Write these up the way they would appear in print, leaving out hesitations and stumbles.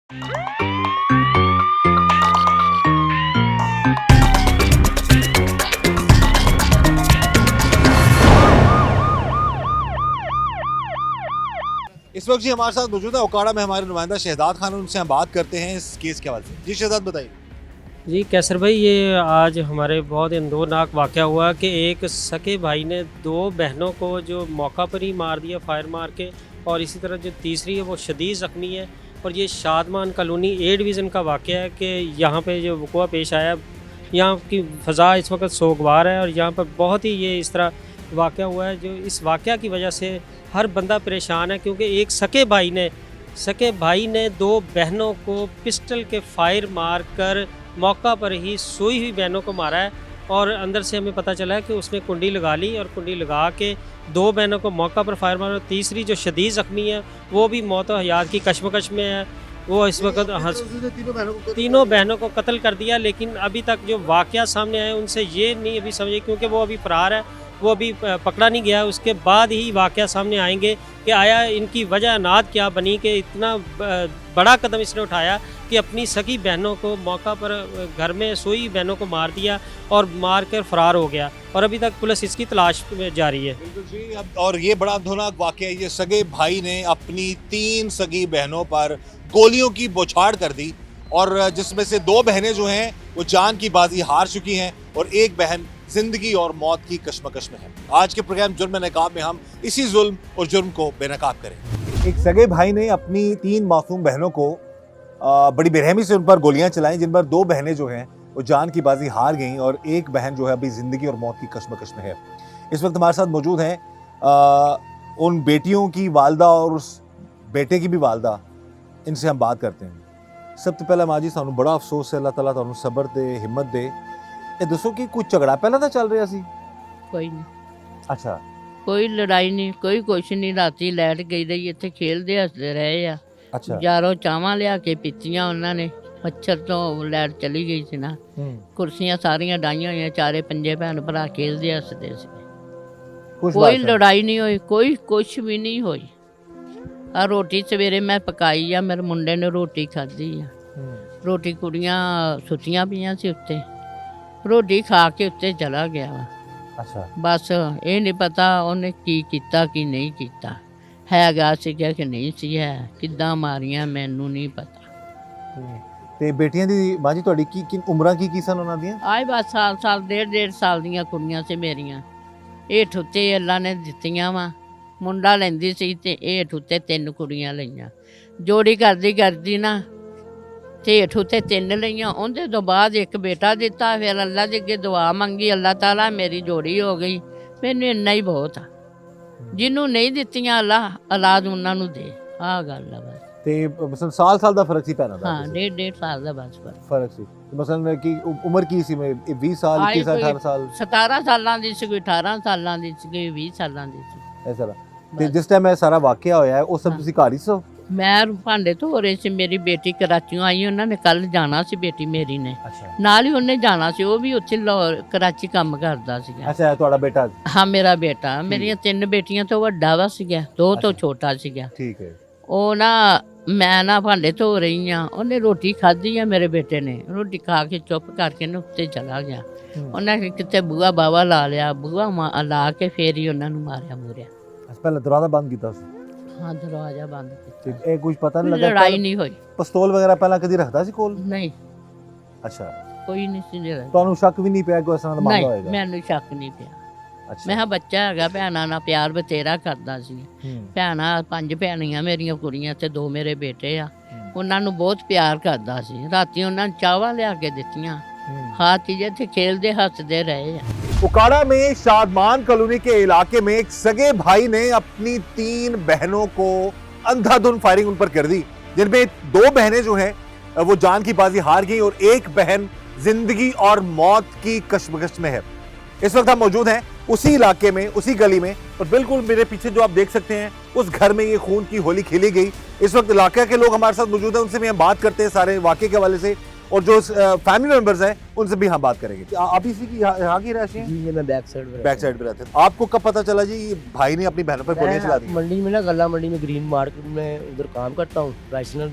इस वक्त जी हमारे साथ मौजूद है ओकाड़ा में हमारे नुमाइंदा शहजाद खान, उनसे हम बात करते हैं इस केस के हवाले से। जी शहजाद बताइए। जी कैसर भाई, ये आज हमारे बहुत इंदोनाक वाक़या हुआ कि एक सके भाई ने दो बहनों को जो मौका पर ही मार दिया फायर मार के, और इसी तरह जो तीसरी है वो शदीद ज़ख्मी है। और ये शादमान कॉलोनी ए डिवीज़न का वाक़या है कि यहाँ पे जो वक़ुआ पेश आया, यहाँ की फ़ज़ा इस वक्त सोगवार है और यहाँ पर बहुत ही ये इस तरह वाक़या हुआ है। जो इस वाक़या की वजह से हर बंदा परेशान है, क्योंकि एक सके भाई ने दो बहनों को पिस्टल के फायर मार कर मौका पर ही सोई हुई बहनों को मारा है। और अंदर से हमें पता चला है कि उसने कुंडी लगा ली और कुंडी लगा के दो बहनों को मौका पर फायर मारा। तीसरी जो शदीद ज़ख्मी है वो भी मौत और हयात की कशमकश में है। वो इस वक्त तीनों बहनों को कत्ल कर दिया, लेकिन अभी तक जो वाक़या सामने आए उनसे ये नहीं अभी समझे, क्योंकि वो अभी फरार है, वो अभी पकड़ा नहीं गया। उसके बाद ही वाक़या सामने आएंगे कि आया इनकी वजह अनाद क्या बनी कि इतना बड़ा कदम इसने उठाया कि अपनी सगी बहनों को मौका पर घर में सोई बहनों को मार दिया और मार कर फरार हो गया। और अभी तक पुलिस इसकी तलाश में जारी है। और ये बड़ा अफसोसनाक वाक़या, ये सगे भाई ने अपनी 3 सगी बहनों पर गोलियों की बौछार कर दी, और जिसमें से 2 बहनें जो हैं वो जान की बाजी हार चुकी हैं और एक बहन जिंदगी और मौत की कशमकश में है। आज के प्रोग्राम जुर्म नकाब में हम इसी जुल्म और जुर्म को बेनकाब करें। एक सगे भाई ने अपनी 3 मासूम बहनों को बड़ी बेरहमी से उन पर गोलियां चलाई, जिन पर 2 बहनें जो हैं वो जान की बाजी हार गईं और एक बहन जो है अभी जिंदगी और मौत की कशमकश में है। इस वक्त हमारे साथ मौजूद हैं उन बेटियों की वालदा और उस बेटे की भी वालदा। इनसे हम बात करते हैं। सबसे पहला माँ जी, सानू बड़ा अफसोस है, अल्लाह ताला तुहानू सबर दे, हिम्मत दे। ये दसो कि कोई झगड़ा पहला तो चल रहा सी? कोई नहीं, अच्छा, कोई लड़ाई नहीं, कोई कुछ नहीं। राती लाइट गई रही, ਇੱਥੇ ਖੇਲਦੇ ਹੱਸਦੇ ਰਹੇ ਆ। अच्छा। ਯਾਰੋ ਚਾਵਾਂ ਲਿਆ ਕੇ ਪੀਤੀਆਂ ਉਹਨਾਂ ਨੇ। ਮੱਛਰ ਤੋਂ ਲਾਈਟ ਚਲੀ ਗਈ ਸੀ ਨਾ, ਕੁਰਸੀਆਂ ਸਾਰੀਆਂ ਡਾਈਆਂ ਹੋਈਆਂ, ਚਾਰੇ ਪੰਜੇ ਭੈਣ ਭਰਾ ਖੇਲਦੇ ਹੱਸਦੇ ਸੀ। ਕੋਈ ਲੜਾਈ ਨਹੀਂ ਹੋਈ, ਕੋਈ ਕੁਛ ਵੀ ਨਹੀਂ ਹੋਈ। ਆ ਰੋਟੀ ਸਵੇਰੇ ਮੈਂ ਪਕਾਈ ਆ, ਮੇਰੇ ਮੁੰਡੇ ਨੇ ਰੋਟੀ ਖਾਧੀ ਆ। ਰੋਟੀ ਕੁੜੀਆਂ ਸੁੱਤੀਆਂ ਪਈਆਂ ਸੀ ਉੱਤੇ, ਰੋਟੀ ਖਾ ਕੇ ਉੱਤੇ ਚਲਾ ਗਿਆ ਵਾ। अच्छा, ਬਸ ਇਹ ਨਹੀਂ ਪਤਾ ਉਹਨੇ ਕੀ ਕੀਤਾ ਕੀ ਨਹੀਂ ਕੀਤਾ, ਹੈਗਾ ਸੀਗਾ ਕਿ ਨਹੀਂ ਸੀ, ਹੈ ਕਿੱਦਾਂ ਮਾਰੀਆਂ ਮੈਨੂੰ ਨਹੀਂ ਪਤਾ। ਤੇ ਬੇਟੀਆਂ ਦੀ ਮਾਂ ਜੀ ਤੁਹਾਡੀ ਕੀ ਉਮਰਾਂ ਕੀ ਸਨ ਉਹਨਾਂ ਦੀਆਂ? ਆਏ ਬਸ ਸਾਲ ਡੇਢ ਸਾਲ ਦੀਆਂ ਕੁੜੀਆਂ ਸੀ ਮੇਰੀਆਂ। ਇਹ ਠੁੱਤੇ ਅੱਲਾ ਨੇ ਦਿੱਤੀਆਂ ਵਾ। ਮੁੰਡਾ ਲੈਂਦੀ ਸੀ ਤੇ ਇਹ ਠੁੱਤੇ 3 ਕੁੜੀਆਂ ਲਈਆਂ। ਜੋੜੀ ਕਰਦੀ ਨਾ ਤੇ ਠੁੱਤੇ 3 ਲਈਆਂ। ਉਹਦੇ ਤੋਂ ਬਾਅਦ ਇੱਕ ਬੇਟਾ ਦਿੱਤਾ। ਫਿਰ ਅੱਲਾ ਦੇ ਅੱਗੇ ਦੁਆ ਮੰਗੀ, ਅੱਲਾ ਤਾਲਾ ਮੇਰੀ ਜੋੜੀ ਹੋ ਗਈ, ਮੈਨੂੰ ਇੰਨਾ ਹੀ ਬਹੁਤ ਆ। ਜਿਹਨੂੰ ਨਹੀਂ ਦਿੱਤੀਆਂ ਅੱਲਾ ਔਲਾਦ ਉਹਨਾਂ ਨੂੰ ਦੇ। ਆਹ ਗੱਲ ਆ ਬਸ। ਤੇ ਮਸਲਨ ਸਾਲ ਦਾ ਫਰਕ ਸੀ ਭੈਣਾਂ ਦਾ? ਹਾਂ, ਡੇਢ ਸਾਲ ਦਾ ਬਸ ਫਰਕ ਸੀ। ਮਸਲਨ ਕੀ ਉਮਰ ਕੀ ਸੀ? 20 ਸਾਲ, 21 ਸਾਲ, 18 ਸਾਲ? 17 ਸਾਲਾਂ ਦੀ ਸੀ, ਕੋਈ 18 ਸਾਲਾਂ ਦੀ ਸੀ, ਕੋਈ 20 ਸਾਲਾਂ ਦੀ ਸੀ। ਐਸਾ। ਤੇ ਜਿਸ ਟਾਈਮ ਇਹ ਸਾਰਾ ਵਾਕਿਆ ਹੋਇਆ ਹੈ ਉਸ ਸਮੇਂ ਤੁਸੀਂ ਘਰ ਹੀ ਸੋ? ਮੈਂ ਭਾਂਡੇ ਧੋ ਰਹੀ ਸੀ, ਮੇਰੀ ਬੇਟੀ ਕਰਾਚੀੋਂ ਆਈ, ਉਹਨਾਂ ਨੇ ਕੱਲ ਜਾਣਾ ਸੀ, ਬੇਟੀ ਮੇਰੀ ਨੇ ਨਾਲ ਹੀ ਉਹਨੇ ਜਾਣਾ ਸੀ। ਉਹ ਵੀ ਉੱਥੇ ਲਾਹੌਰ ਕਰਾਚੀ ਕੰਮ ਕਰਦਾ ਸੀਗਾ। ਅੱਛਾ, ਤੁਹਾਡਾ ਬੇਟਾ? ਹਾਂ, ਮੇਰਾ ਬੇਟਾ। ਮੇਰੀਆਂ 3 ਬੇਟੀਆਂ ਤੋਂ ਵੱਡਾ ਵਾ ਸੀਗਾ, 2 ਤੋਂ ਛੋਟਾ ਸੀਗਾ। ਠੀਕ ਹੈ। ਉਹ ਮੈਂ ਭਾਂਡੇ ਧੋ ਰਹੀ ਆ, ਉਹਨੇ ਰੋਟੀ ਖਾਧੀ ਆ, ਮੇਰੇ ਬੇਟੇ ਨੇ ਰੋਟੀ ਖਾ ਕੇ ਚੁੱਪ ਕਰਕੇ ਨਾ ਉੱਤੇ ਚਲਾ ਗਿਆ। ਉਹਨਾਂ ਕਿਤੇ ਬੂਹਾ ਬਾਵਾ ਲਾ ਲਿਆ, ਬੂਹਾ ਲਾ ਕੇ ਫੇਰ ਹੀ ਉਹਨਾਂ ਨੂੰ ਮਾਰਿਆ ਮੂਰਿਆ। ਪਹਿਲਾਂ ਦਰਵਾਜ਼ਾ ਬੰਦ ਕੀਤਾ ਸੀ? ਹਾਂ, ਦਰਵਾਜ਼ਾ ਬੰਦ ਕੀਤਾ। ਇਹ ਕੁਝ ਪਤਾ ਨਹੀਂ ਲੱਗਾ? ਲੜਾਈ ਨਹੀਂ ਹੋਈ। ਪਿਸਤੌਲ ਵਗੈਰਾ ਪਹਿਲਾਂ ਕਦੀ ਰੱਖਦਾ ਸੀ ਕੋਲ? ਨਹੀਂ। ਅੱਛਾ, ਕੋਈ ਨਹੀਂ ਸੀ ਰੱਖਦਾ। ਤੁਹਾਨੂੰ ਸ਼ੱਕ ਵੀ ਨਹੀਂ ਪਿਆ ਕਿ ਉਸ ਤਰ੍ਹਾਂ ਦਾ ਮਾਮਲਾ ਹੋਏਗਾ? ਨਹੀਂ, ਮੈਨੂੰ ਸ਼ੱਕ ਨਹੀਂ ਪਿਆ। ਮੈਂ ਕਿਹਾ ਬੱਚਾ ਹੈਗਾ, ਭੈਣਾਂ ਨਾਲ ਪਿਆਰ ਬਥੇਰਾ ਕਰਦਾ ਸੀ। ਭੈਣਾਂ 5 ਭੈਣੀਆਂ ਮੇਰੀਆਂ ਕੁੜੀਆਂ ਤੇ 2 ਮੇਰੇ ਬੇਟੇ ਆ। ਉਹਨਾਂ ਨੂੰ ਬਹੁਤ ਪਿਆਰ ਕਰਦਾ ਸੀ। ਰਾਤੀ ਉਹਨਾਂ ਨੂੰ ਚਾਵਾ ਲਿਆ ਕੇ ਦਿੱਤੀਆਂ। हाथी जैसे खेलते हंसते रहे। उकाड़ा में शादमान कॉलोनी के इलाके में एक सगे भाई ने अपनी 3 बहनों को अंधाधुंध फायरिंग उन पर कर दी, जिनमें 2 बहनें जो हैं वो जान की बाजी हार गई और एक बहन जिंदगी और मौत की कशमकश में है। इस वक्त हम मौजूद हैं उसी इलाके में, उसी गली में, और बिल्कुल मेरे पीछे जो आप देख सकते हैं उस घर में ये खून की होली खेली गई। इस वक्त इलाके के लोग हमारे साथ मौजूद हैं, उनसे भी हम बात करते हैं सारे वाकये के हवाले से, और जो फैमिली मेंबर्स हैं उनसे भी हम बात करेंगे। आप इसी की यहाँ की रहती हैं? जी, मैं बैक साइड पे रहते हैं। आपको कब पता चला जी भाई ने अपनी बहनों पर गोलियां चला दी? मंडी में ना, गला मंडी में ग्रीन मार्केट में उधर काम करता हूँ, राइसनर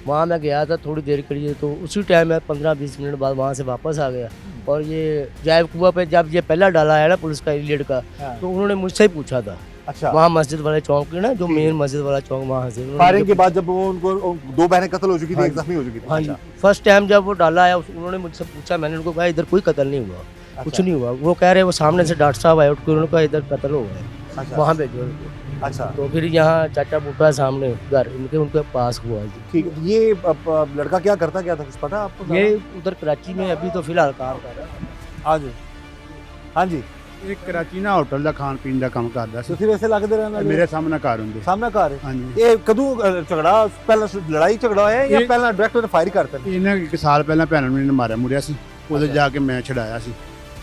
वहाँ मैं गया था थोड़ी देर के लिए, तो उसी टाइम मैं 15-20 मिनट बाद वहाँ से वापस आ गया। और ये जायब कुआं पे जब ये पहला डाला है ना पुलिस का एलियट का, तो उन्होंने मुझसे ही पूछा था। अच्छा, वहाँ मस्जिद वाले चौक ना, जो मेन मस्जिद वाला चौक, वहाँ से फायरिंग के बाद जब वो उनको 2 बहनें कत्ल हो चुकी थी, हाँ एक जख्मी हो चुकी थी। हाँ जी, फर्स्ट टाइम जब वो डाला है उन्होंने मुझसे पूछा, मैंने उनको कहा इधर कोई कत्ल नहीं हुआ, कुछ नहीं हुआ। वो कह रहे वो सामने से डॉक्टर साहब आए, उठ के उन्होंने कहा इधर कत्ल हो गया, अच्छा, वहाँ भेजो उनको। अच्छा, तो फिर यहाँ चाचा बूटा सामने घर उनके पास हुआ जी। ठीक है। ये लड़का क्या करता क्या था, कुछ पता आपको? ये उधर कराची में अभी तो फिलहाल काम कर रहा है। हाँ जी, हाँ जी। ਇਹ ਕਰਾਚੀ ਨਾ ਹੋਟਲ ਦਾ ਖਾਣ ਪੀਣ ਦਾ ਕੰਮ ਕਰਦਾ ਸੀ ਤੁਸੀਂ ਵੈਸੇ ਲੱਗਦੇ ਰਹਿਣ ਵਾਲੇ ਮੇਰੇ ਸਾਹਮਣੇ ਘਰ ਹੁੰਦੇ ਸਾਹਮਣੇ ਘਰ ਹੈ। ਹਾਂਜੀ ਇਹ ਕਦੋਂ ਝਗੜਾ, ਪਹਿਲਾਂ ਲੜਾਈ ਝਗੜਾ ਹੋਇਆ ਹੈ ਜਾਂ ਇਹ- ਪਹਿਲਾਂ ਡਾਇਰੈਕਟ ਉਹਨੇ ਫਾਇਰ ਕਰਤਾ? ਇਹਨਾਂ ਇੱਕ ਸਾਲ ਪਹਿਲਾਂ ਭੈਣਾਂ ਨੂੰ ਇਹਨੇ ਮਾਰਿਆ ਮੁਰਿਆ ਸੀ, ਉਦੋਂ ਅੱਛਾ। ਜਾ ਕੇ ਮੈਂ ਛਡਾਇਆ ਸੀ।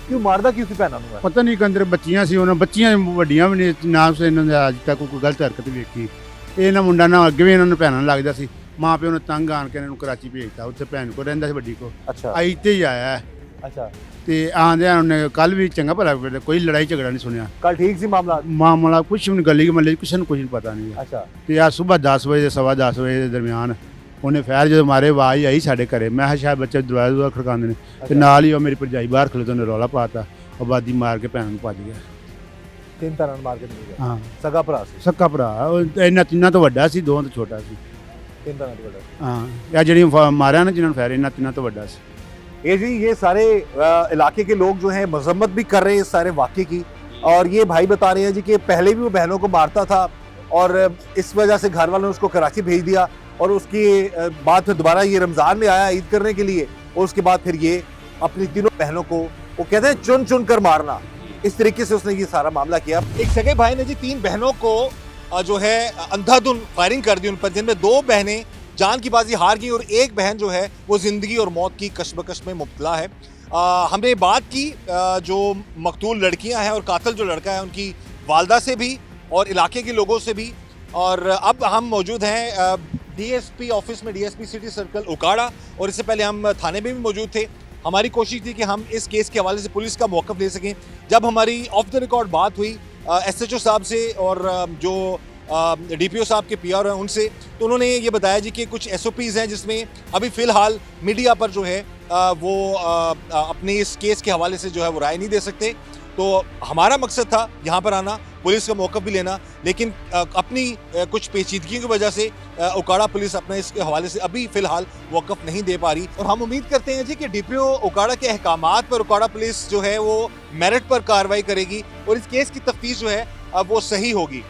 ਕਿਉਂ ਮਾਰਦਾ ਕਿਉਂ ਸੀ ਭੈਣਾਂ ਨੂੰ? ਪਤਾ ਨਹੀਂ ਕੰਦਰ ਬੱਚੀਆਂ ਸੀ, ਉਹਨਾਂ ਬੱਚੀਆਂ ਵੱਡੀਆਂ ਵੀ ਨਹੀਂ, ਨਾ ਸੇ ਇਹਨਾਂ ਨੇ ਅੱਜ ਤੱਕ ਕੋਈ ਗਲਤ ਹਰਕਤ ਵੇਖੀ। ਇਹ ਇਹਨਾਂ ਮੁੰਡਾ ਨਾ ਅੱਗੇ ਵੀ ਇਹਨਾਂ ਨੂੰ ਭੈਣਾਂ ਨੂੰ ਲੱਗਦਾ ਸੀ, ਮਾਂ ਪਿਓ ਨੇ ਤੰਗ ਆਣ ਕੇ ਇਹਨਾਂ ਨੂੰ ਕਰਾਚੀ ਭੇਜਤਾ, ਉੱਥੇ ਭੈਣ ਕੋਲ ਰਹਿੰਦਾ ਸੀ ਵੱਡੀ ਕੋ, ਅੱਛਾ, ਆਈ ਤੇ ਹੀ ਆਇਆ ਹੈ। ਅੱਛਾ। ਤੇ ਆਂਦਿਆਂ ਉਹਨੇ ਕੱਲ ਵੀ ਚੰਗਾ ਭਲਾ ਕੋਈ ਲੜਾਈ ਝਗੜਾ ਨਹੀਂ ਸੁਣਿਆ, ਕੱਲ ਠੀਕ ਸੀ ਮਾਮਲਾ? ਮਾਮਲਾ ਕੁਛ ਵੀ ਨਹੀਂ, ਗਲੀ ਮੱਲੇ ਕਿਸੇ ਨੂੰ ਕੁਝ ਨਹੀਂ ਪਤਾ ਨਹੀਂ। ਅੱਛਾ, ਤੇ ਆ ਸਵੇਰ 10 ਵਜੇ 10:15 ਵਜੇ ਦੇ ਦਰਮਿਆਨ ਉਹਨੇ ਫੈਰ ਜਦੋਂ ਮਾਰੇ, ਆਵਾਜ਼ ਆਈ ਸਾਡੇ ਘਰੇ। ਮੈਂ ਕਿਹਾ ਸ਼ਾਇਦ ਬੱਚੇ ਦਰਵਾਜ਼ਾ ਖੜਕਾਉਂਦੇ ਨੇ, ਤੇ ਨਾਲ ਹੀ ਉਹ ਮੇਰੀ ਭਰਜਾਈ ਬਾਹਰ ਖਲੋਤੇ, ਉਹਨੇ ਰੌਲਾ ਪਾਤਾ, ਆਬਾਦੀ ਮਾਰ ਕੇ ਭੈਣ ਨੂੰ ਭੱਜ ਗਿਆ। 3 ਤਰ੍ਹਾਂ ਮਾਰ ਕੇ ਨਿਕਲ ਗਿਆ। ਹਾਂ, ਸਗਾ ਭਰਾ ਸੀ? ਸੱਕਾ ਭਰਾ, ਉਹ ਇਹਨਾਂ ਤਿੰਨਾਂ ਤੋਂ ਵੱਡਾ ਸੀ, ਦੋਵਾਂ ਤੋਂ ਛੋਟਾ ਸੀ। 3 ਤਰ੍ਹਾਂ ਤੋਂ ਵੱਡਾ। ਹਾਂ, ਇਹ ਜਿਹੜੀ ਮਾਰਿਆ ਨਾ ਜਿਨ੍ਹਾਂ ਨੂੰ ਫੈਰ, ਇਹਨਾਂ ਤਿੰਨਾਂ ਤੋਂ ਵੱਡਾ ਸੀ। ये जी, ये सारे इलाके के लोग जो हैं मजम्मत भी कर रहे हैं इस सारे वाक़े की, और ये भाई बता रहे हैं जी कि पहले भी वो बहनों को मारता था और इस वजह से घर वालों ने उसको कराची भेज दिया, और उसकी बाद फिर दोबारा ये रमज़ान में आया ईद करने के लिए, और उसके बाद फिर ये अपनी तीनों बहनों को, वो कहते हैं चुन चुन कर मारना, इस तरीके से उसने ये सारा मामला किया। एक सगे भाई ने जी 3 बहनों को जो है अंधाधुन फायरिंग कर दी उन पर, जिनमें 2 बहनें जान की बाजी हार गई और एक बहन जो है वो ज़िंदगी और मौत की कशमकश में मुब्तला है। हमने बात की जो मकतूल लड़कियां हैं और कातिल जो लड़का है उनकी वालदा से भी और इलाके के लोगों से भी, और अब हम मौजूद हैं डीएसपी ऑफिस में, डीएसपी सिटी सर्कल उकाड़ा, और इससे पहले हम थाने में भी मौजूद थे। हमारी कोशिश थी कि हम इस केस के हवाले से पुलिस का मौक़िफ़ ले सकें। जब हमारी ऑफ द रिकॉर्ड बात हुई SHO साहब से और जो DPO साहब के PR हैं उनसे, तो उन्होंने ये बताया जी कि कुछ SOPs हैं जिसमें अभी फ़िलहाल मीडिया पर जो है वो अपने इस केस के हवाले से जो है वो राय नहीं दे सकते। तो हमारा मकसद था यहाँ पर आना, पुलिस का मौक़िफ़ भी लेना, लेकिन अपनी कुछ पेचीदगियों की वजह से उकाड़ा पुलिस अपने इसके हवाले से अभी फ़िलहाल मौक़िफ़ नहीं दे पा रही। और हम उम्मीद करते हैं जी कि DPO उकाड़ा के अहकामात पर उकाड़ा पुलिस जो है वो मेरिट पर कार्रवाई करेगी और इस केस की तफ्तीश जो है अब वो सही होगी।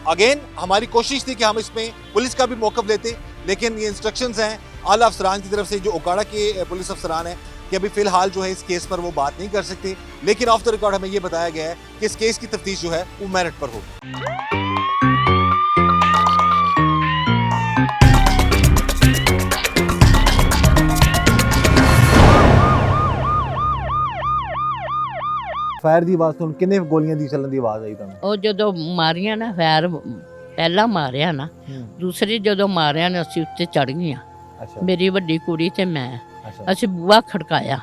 अगेन हमारी कोशिश थी कि हम इसमें पुलिस का भी मौक़िफ़ लेते, लेकिन ये इंस्ट्रक्शंस हैं आला अफसरान की तरफ से, जो उकाड़ा के पुलिस अफसरान हैं, कि अभी फ़िलहाल जो है इस केस पर वो बात नहीं कर सकते, लेकिन ऑफ द रिकॉर्ड हमें ये बताया गया है कि इस केस की तफ्तीश जो है वो मेरिट पर होगी। फायर की आवाज़ सुन किन्ने गोलियां दी चलन की आवाज़ आई तुहानू? ਉਹ ਜਦੋਂ ਮਾਰੀਆਂ ਨਾ ਫੈਰ, ਪਹਿਲਾਂ ਮਾਰਿਆ ਨਾ, ਦੂਸਰੀ ਜਦੋਂ ਮਾਰਿਆ ਨਾ ਅਸੀਂ ਉੱਤੇ ਚੜ ਗਈਆਂ, अच्छा, ਮੇਰੀ ਵੱਡੀ ਕੁੜੀ ਤੇ ਮੈਂ। अच्छा। ਅਸੀਂ ਬੂਹਾ ਖੜਕਾਇਆ,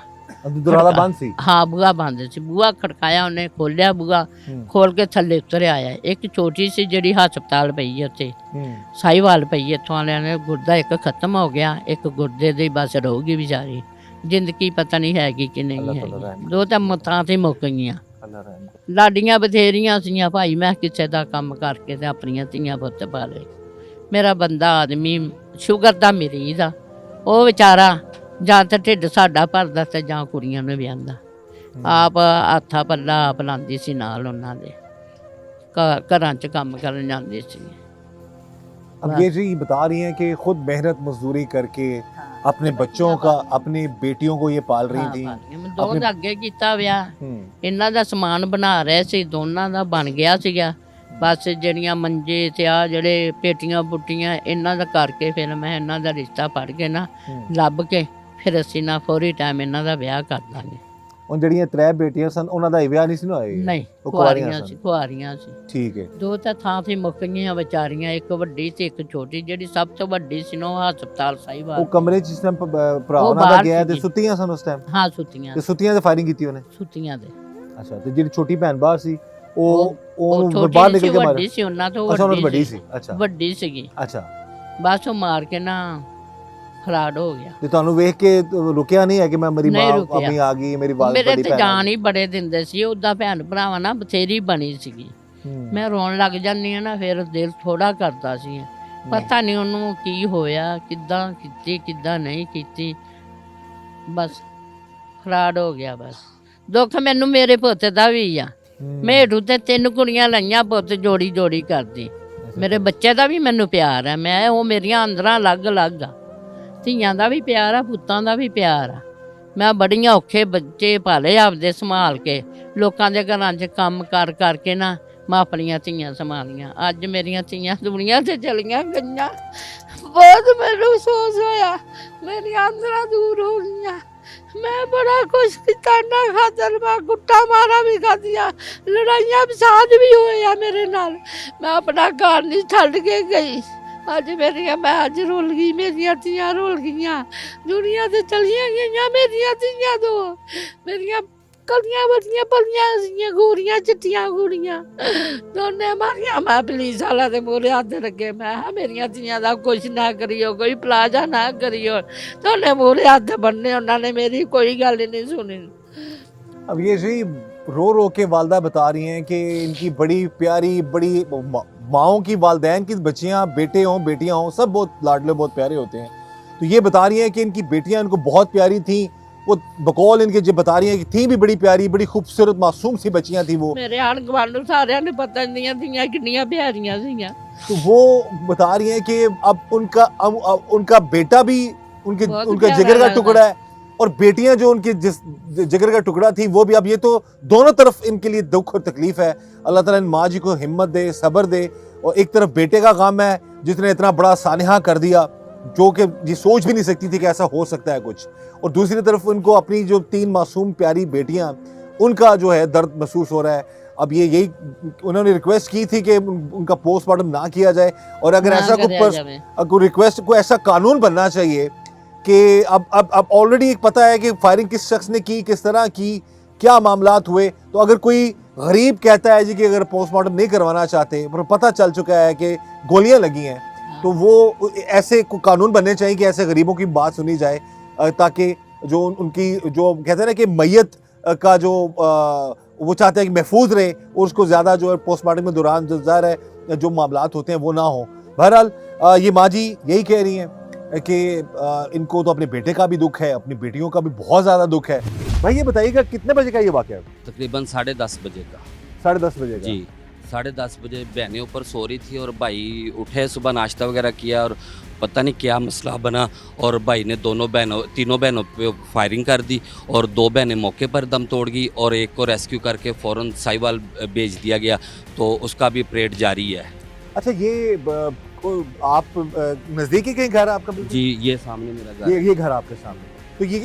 दरवाजा बंद सी? ਹਾਂ ਬੂਹਾ ਬੰਦ ਸੀ। ਬੂਹਾ ਖੜਕਾਇਆ, ਉਹਨੇ ਖੋਲਿਆ ਬੂਹਾ, ਖੋਲ ਕੇ ਥੱਲੇ ਉਤਰ ਆਇਆ। ਇੱਕ ਛੋਟੀ ਸੀ ਜਿਹੜੀ ਹਸਪਤਾਲ ਪਈ ਹੈ ਉੱਥੇ, ਸਾਈਵਾਲ ਪਈ, ਇੱਥੋਂ ਵਾਲਿਆਂ ਨੇ ਗੁਰਦਾ ਇੱਕ ਖਤਮ ਹੋ ਗਿਆ, ਇੱਕ ਗੁਰਦੇ ਦੀ ਬਸ ਰਹੂਗੀ ਵਿਚਾਰੀ, ਜ਼ਿੰਦਗੀ ਪਤਾ ਨਹੀਂ ਹੈਗੀ ਕਿ ਨਹੀਂ ਹੈਗੀ। ਦੋ ਤਾਂ ਮਤਾਂ ਤੇ ਮੁੱਕ ਗਈਆਂ। ਲਾਡੀਆਂ ਬਥੇਰੀਆਂ ਸੀਆਂ ਭਾਈ, ਮੈਂ ਕਿਸੇ ਦਾ ਕੰਮ ਕਰਕੇ ਤੇ ਆਪਣੀਆਂ ਧੀਆਂ ਪੁੱਤ ਪਾਲੇ। ਮੇਰਾ ਬੰਦਾ ਆਦਮੀ ਸ਼ੂਗਰ ਦਾ ਮਰੀਜ਼ ਆ, ਉਹ ਵਿਚਾਰਾ ਜਾਂ ਤਾਂ ਢਿੱਡ ਸਾਡਾ ਭਰਦਾ ਤੇ ਜਾਂ ਕੁੜੀਆਂ ਨੂੰ ਵਿਆਹੁੰਦਾ। ਆਪ ਹੱਥਾਂ ਪੱਲਾ ਆਪ ਲਾਉਂਦੀ ਸੀ ਨਾਲ ਉਹਨਾਂ ਦੇ, ਘਰਾਂ 'ਚ ਕੰਮ ਕਰਨ ਜਾਂਦੀ ਸੀ। अब ये जी बता रही हैं कि खुद मेहनत मजदूरी करके अपने बच्चों का, अपनी बेटियों को ये पाल रही थी। ਦੋ ਦਾ ਅੱਗੇ ਕੀਤਾ ਵਿਆਹ, ਇਹਨਾਂ ਦਾ ਸਮਾਨ ਬਣਾ ਰਹੇ ਸੀ, ਦੋਨਾਂ ਦਾ ਬਣ ਗਿਆ ਸੀਗਾ। ਬਸ ਜਿਹੜੀਆਂ ਮੰਜੇ ਤੇ ਆ ਜਿਹੜੇ ਪੇਟੀਆਂ ਪੁੱਟੀਆਂ ਇਹਨਾਂ ਦਾ ਕਰਕੇ ਫਿਰ ਮੈਂ ਇਹਨਾਂ ਦਾ ਰਿਸ਼ਤਾ ਫੜ ਕੇ ਨਾ ਲੱਭ ਕੇ ਫਿਰ ਅਸੀਂ ਨਾ ਫੌਰੀ ਟਾਈਮ ਇਹਨਾਂ ਦਾ ਵਿਆਹ ਕਰ ਦਾਂਗੇ। उन जड़ियां 3 बेटियां सन, उन्हां दा विआह नहीं सी ना होया? ਨਹੀਂ, ਉਹ ਕੁਆਰੀਆਂ ਕੁਆਰੀਆਂ ਸੀ, ਕੁਆਰੀਆਂ ਸੀ। ठीक है। ਦੋ ਤਾਂ ਥਾਂ ਤੇ ਮੁੱਕ ਗਈਆਂ ਵਿਚਾਰੀਆਂ, ਇੱਕ ਵੱਡੀ ਤੇ ਇੱਕ ਛੋਟੀ। ਜਿਹੜੀ ਸਭ ਤੋਂ ਵੱਡੀ ਸੀ ਨਾ ਉਹ ਹਸਪਤਾਲ वो ਸਾਈਵਾਲ, कमरे च जिस टाइम भरा ਉਹ उन्हां दा ਬਾਹਰ गया ते ਸੀਗੀ। सुत्तियां सन उस टाइम? ਹਾਂ ਸੁੱਤੀਆਂ ते सुत्तियां ते फायरिंग कीती उन्हें? ਸੁੱਤੀਆਂ ਦੇ। अच्छा, ते जेडी छोटी भैन बाहर सी ਉਹ ਉਹ ਛੋਟੀ ਬਾਹਰ ਸੀ, निकल के ਵੱਡੀ मारा? ਸੀ ਉਹਨਾਂ ਤੋਂ अच्छा, उन्होंने बड़ी ਵੱਡੀ सी। अच्छा, ਵੱਡੀ ਸੀਗੀ। अच्छा। ਬਸ ਉਹ ਮਾਰ ਕੇ ਨਾ ਫਰਾਡ ਹੋ ਗਿਆ। ਤੇ ਤੁਹਾਨੂੰ ਵੇਖ ਕੇ ਰੁਕਿਆ ਨਹੀਂ ਹੈ ਕਿ ਮੈਂ ਮੇਰੀ ਨਹੀਂ ਮਾਂ ਰੁਕਿਆ। ਆਪਣੀ ਆ ਗਈ, ਮੇਰੀ ਬਾਤ ਮੇਰੇ ਬੜੀ ਤੇ ਭੈਣ ਜਾਨ ਹੀ ਬੜੇ ਦਿੰਦੇ ਸੀ, ਉੱਦਾਂ ਭੈਣ ਭਰਾਵਾਂ ਨਾਲ ਬਥੇਰੀ ਬਣੀ ਸੀਗੀ। ਮੈਂ ਰੋਣ ਲੱਗ ਜਾਂਦੀ ਹਾਂ ਨਾ, ਫਿਰ ਦਿਲ ਥੋੜਾ ਕਰਦਾ ਸੀ। ਪਤਾ ਨਹੀਂ ਉਹਨੂੰ ਕੀ ਹੋਇਆ, ਕਿੱਦਾਂ ਕੀਤੀ ਕਿੱਦਾਂ ਨਹੀਂ ਕੀਤੀ, ਬਸ ਫਰਾਡ ਹੋ ਗਿਆ। ਬਸ ਦੁੱਖ ਮੈਨੂੰ ਮੇਰੇ ਪੁੱਤ ਦਾ ਵੀ ਆ। ਮੈਂ ਹੇਠ ਉੱਤੇ 3 ਕੁੜੀਆਂ ਲਈਆਂ, ਪੁੱਤ ਜੋੜੀ ਜੋੜੀ ਕਰਦੀ। ਮੇਰੇ ਬੱਚੇ ਦਾ ਵੀ ਮੈਨੂੰ ਪਿਆਰ ਹੈ, ਮੈਂ ਉਹ ਮੇਰੀਆਂ ਅੰਦਰਾਂ ਅਲੱਗ-ਅਲੱਗ ਆ। ਧੀਆਂ ਦਾ ਵੀ ਪਿਆਰ ਆ, ਪੁੱਤਾਂ ਦਾ ਵੀ ਪਿਆਰ ਆ। ਮੈਂ ਬੜੀਆਂ ਔਖੇ ਬੱਚੇ ਪਾਲੇ ਆਪਦੇ ਸੰਭਾਲ ਕੇ, ਲੋਕਾਂ ਦੇ ਘਰਾਂ 'ਚ ਕੰਮ ਕਰ ਕਰਕੇ ਨਾ ਮੈਂ ਆਪਣੀਆਂ ਧੀਆਂ ਸੰਭਾਲੀਆਂ। ਅੱਜ ਮੇਰੀਆਂ ਧੀਆਂ ਦੁਨੀਆਂ 'ਤੇ ਚਲੀਆਂ ਗਈਆਂ, ਬਹੁਤ ਮੈਨੂੰ ਅਫਸੋਸ ਹੋਇਆ, ਮੇਰੀਆਂ ਅੰਦਰਾਂ ਦੂਰ ਹੋ ਗਈਆਂ। ਮੈਂ ਬੜਾ ਕੁਛ ਕੀਤਾ ਨਾ ਖਾਤਰ, ਮੈਂ ਗੁੱਟਾ ਮਾਰਾ ਵੀ ਖਾਧੀਆਂ, ਲੜਾਈਆਂ ਫਸਾਦ ਵੀ ਹੋਏ ਆ ਮੇਰੇ ਨਾਲ। ਮੈਂ ਆਪਣਾ ਘਰ ਨਹੀਂ ਛੱਡ ਕੇ ਗਈ। ਅੱਜ ਮੈਂ ਅੱਜ ਰੁੱਲ ਗਈ, ਮੇਰੀਆਂ ਧੀਆਂ ਰੁੱਲ ਗਈਆਂ, ਦੁਨੀਆ ਤੇ ਚਲੀਆਂ ਗਈਆਂ ਮੇਰੀਆਂ ਧੀਆਂ। ਦੋ ਮੇਰੀਆਂ ਕਲੀਆਂ ਬੱਤੀਆਂ ਪਲੀਆਂ ਸੀਗੀਆਂ, ਗੋਰੀਆਂ ਚਿੱਟੀਆਂ ਗੋਰੀਆਂ ਦੋਨੇ ਮਾਰੀਆਂ। ਮੈਂ ਪੁਲਿਸ ਵਾਲਾ ਦੇ ਮੂਹਰੇ ਹੱਥ ਰੱਖੇ, ਮੈਂ ਕਿਹਾ ਮੇਰੀਆਂ ਧੀਆਂ ਦਾ ਕੁਛ ਨਾ ਕਰਿਓ, ਕੋਈ ਪਲਾਜ਼ਾ ਨਾ ਕਰਿਓ। ਦੋਨੇ ਮੂਹਰੇ ਹੱਥ ਬੰਨੇ, ਉਹਨਾਂ ਨੇ ਮੇਰੀ ਕੋਈ ਗੱਲ नहीं सुनी। अब ये जी रो रो के वालदा बता रही हैं कि इनकी बड़ी प्यारी बड़ी माओं की वालदैन की बच्चियां, बेटे हों बेटियां हों, सब बहुत लाडले बहुत प्यारे होते हैं। तो ये बता रही हैं कि इनकी बेटियां इनको बहुत प्यारी थी। वो बकौल इनके जो बता रही हैं कि थी भी बड़ी प्यारी, बड़ी खूबसूरत मासूम सी बच्चियां थी वो। मेरे आन गवांढ सारिਆਂ ਨੂੰ ਪਤਾ ਨਹੀਂ ਧੀਆਂ ਕਿੰਨੀਆਂ ਪਿਆਰੀਆਂ ਸੀਗੀਆਂ। तो वो बता रही हैं कि अब उनका बेटा भी उनका जिगर का टुकड़ा है, और बेटियां जो उनके जिस जिगर का टुकड़ा थी वो भी। अब ये तो दोनों तरफ इनके लिए दुख और तकलीफ है। अल्लाह ताला इन माँ जी को हिम्मत दे, सब्र दे। और एक तरफ बेटे का गम है जिसने इतना बड़ा सानहा कर दिया, जो कि ये सोच भी नहीं सकती थी कि ऐसा हो सकता है कुछ। और दूसरी तरफ उनको अपनी जो 3 मासूम प्यारी बेटियां, उनका जो है दर्द महसूस हो रहा है। अब ये यही उन्होंने रिक्वेस्ट की थी कि उनका पोस्टमार्टम ना किया जाए, और अगर ऐसा कोई रिक्वेस्ट, कोई ऐसा कानून बनना चाहिए कि अब ऑलरेडी एक पता है कि फायरिंग किस शख्स ने की, किस तरह की, क्या मामलात हुए। तो अगर कोई गरीब कहता है जी कि अगर पोस्टमार्टम नहीं करवाना चाहते, पर पता चल चुका है कि गोलियां लगी हैं, तो वो ऐसे कानून बनने चाहिए कि ऐसे गरीबों की बात सुनी जाए, ताकि जो उनकी जो कहते हैं ना कि मैयत का जो वो चाहते हैं कि महफूज रहे, और उसको ज़्यादा जो है पोस्टमार्टम के दौरान जो ज़ाहिर है जो मामलात होते हैं वो ना हो। बहरहाल ये माँ जी यही कह रही हैं कि इनको तो अपने बेटे का भी दुख है, अपनी बेटियों का भी बहुत ज़्यादा दुख है। भाई ये बताइएगा कितने बजे का ये वाक़या है? तकरीबन 10:30 बजे का। 10:30 बजे का? जी 10:30 बजे बहनें ऊपर सो रही थी और भाई उठे, सुबह नाश्ता वगैरह किया, और पता नहीं क्या मसला बना, और भाई ने तीनों बहनों पे फायरिंग कर दी, और 2 बहनें मौके पर दम तोड़ गई, और एक को रेस्क्यू करके फ़ौरन साहिवाल भेज दिया गया। तो उसका भी परेड जारी है। अच्छा, ये आप नज़दीकी कहीं घर है आपका? जी ये सामने मेरा घर, ये घर आपके सामने। तो ये